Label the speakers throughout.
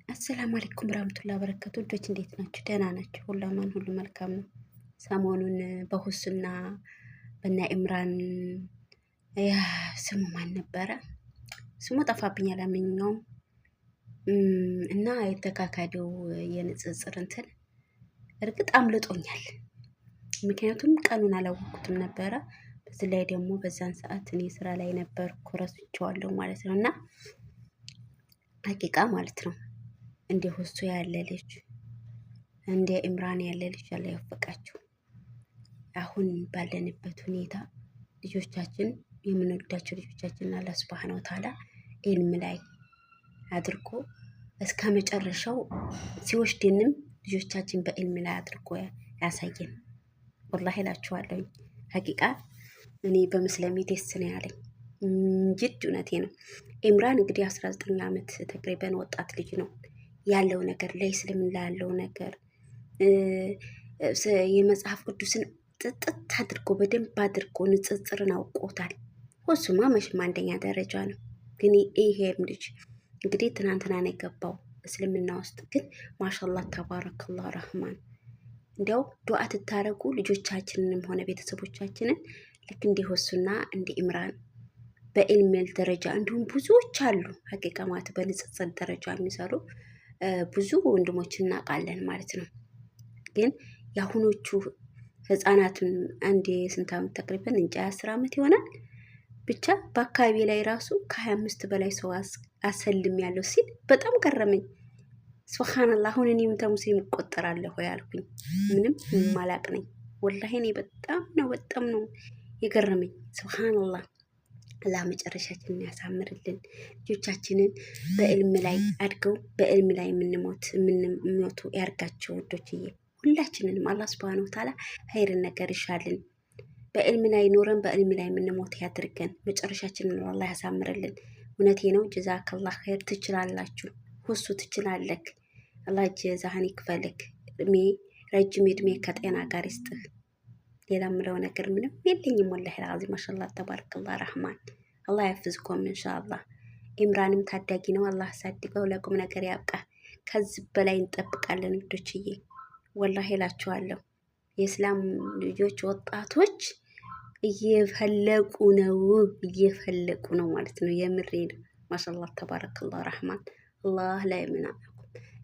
Speaker 1: አሰላሙ አለይኩም ወራህመቱላሂ ወበረካቱ። ልጆች እንዴት ናችሁ? ደህና ናችሁ? ሁሉ አማን፣ ሁሉ መልካም ነው። ሰሞኑን በሁስና በና ኢምራን ስሙ ማን ነበረ? ስሙ ጠፋብኛል። አመኛውም እና የተካካደው የንጽጽር እንትን እርግጥ አምልጦኛል። ምክንያቱም ቀኑን አላወቅኩትም ነበረ። በዚህ ላይ ደግሞ በዛን ሰዓት እኔ ስራ ላይ ነበርኩ፣ ረስቼዋለሁ ማለት ነው። እና ሀቂቃ ማለት ነው እንደ ሁሱ ያለ ልጅ እንደ ኢምራን ያለ ልጅ አለ ያወቃቸው። አሁን ባለንበት ሁኔታ ልጆቻችን የምንወዳቸው ልጆቻችን አላህ ሱብሃነሁ ወተዓላ ኢልም ላይ አድርጎ እስከ መጨረሻው ሲወስድንም ልጆቻችን በኢልም ላይ አድርጎ ያሳየን። ወላሂ እላችኋለሁ ሀቂቃ እኔ በመስለሜ ደስ ነው ያለኝ። ጅድ እውነቴ ነው። ኢምራን እንግዲህ 19 ዓመት ተቅሪበን ወጣት ልጅ ነው ያለው ነገር ላይ እስልምና ያለው ነገር የመጽሐፍ ቅዱስን ጥጥት አድርጎ በደንብ አድርጎ ንጽጽርን አውቆታል። ሁሱማ መቼም አንደኛ ደረጃ ነው። ግን ይሄም ልጅ እንግዲህ ትናንትና ነው የገባው እስልምና ውስጥ። ግን ማሻአላህ ተባረከላህ ረህማን። እንዲያው ዱዓ ትታረጉ ልጆቻችንንም ሆነ ቤተሰቦቻችንን ልክ እንደ ሁሱና እንደ ኢምራን በኢልም ደረጃ እንዲሁም ብዙዎች አሉ ሀቂቃ ማለት በንጽጽር ደረጃ የሚሰሩ ብዙ ወንድሞችን እናውቃለን ማለት ነው። ግን የአሁኖቹ ህፃናትን አንድ ስንት ዓመት ተቅሪበን እንጃ 10 ዓመት ይሆናል ብቻ በአካባቢ ላይ ራሱ ከ25 በላይ ሰው አሰልም ያለው ሲል በጣም ገረመኝ። ሱብሃንአላህ አሁን እኔም ተሙስሊም እቆጠራለሁ ያልኩኝ ምንም ማላቅ ነኝ። ወላሂ እኔ በጣም ነው የገረመኝ። ሱብሃንአላህ አላህ መጨረሻችንን ያሳምርልን። ልጆቻችንን በኢልም ላይ አድገው በኢልም ላይ የምንሞቱ ያርጋቸው ውዶችዬ። ሁላችንንም አላህ ሱብሃነሁ ወተዓላ ኸይርን ነገር ይሻልን። በኢልም ላይ ኖረን በኢልም ላይ የምንሞት ያድርገን። መጨረሻችንን አላህ ያሳምርልን። እውነቴ ነው። ጀዛከላህ ኸይር። ትችላላችሁ። ሁሱ ትችላለክ። አላህ ጀዛህን ይክፈልክ። ረጅም እድሜ ከጤና ጋር ይስጥህ። ሌላ ምለው ነገር ምንም የለኝም። ወላሂ አዚም ማሻአላህ ተባረከላህ ረህማን። አላህ ያፍዝኩም ኢንሻአላህ። ኢምራንም ታዳጊ ነው። አላህ ያሳድገው፣ ለቁም ነገር ያብቃ። ከዚህ በላይ እንጠብቃለን ውዶችዬ። ወላሂ እላችኋለሁ የእስላም ልጆች ወጣቶች እየፈለቁ ነው ማለት ነው። የምሬ ነው። ማሻአላህ ተባረከላህ ረህማን። አላህ ላይ ምናምን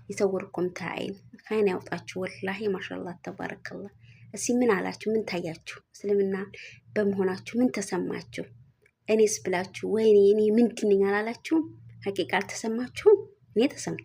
Speaker 1: ይሰውርኩም ታይን ኸይን ያውጣችሁ። ወላሂ ማሻአላህ ተባረከላህ። እስኪ ምን አላችሁ? ምን ታያችሁ? እስልምና በመሆናችሁ ምን ተሰማችሁ? እኔስ ብላችሁ ወይኔ እኔ ምንድን ነኝ አላላችሁም? ሀቂቃ አልተሰማችሁም? እኔ ተሰምቶ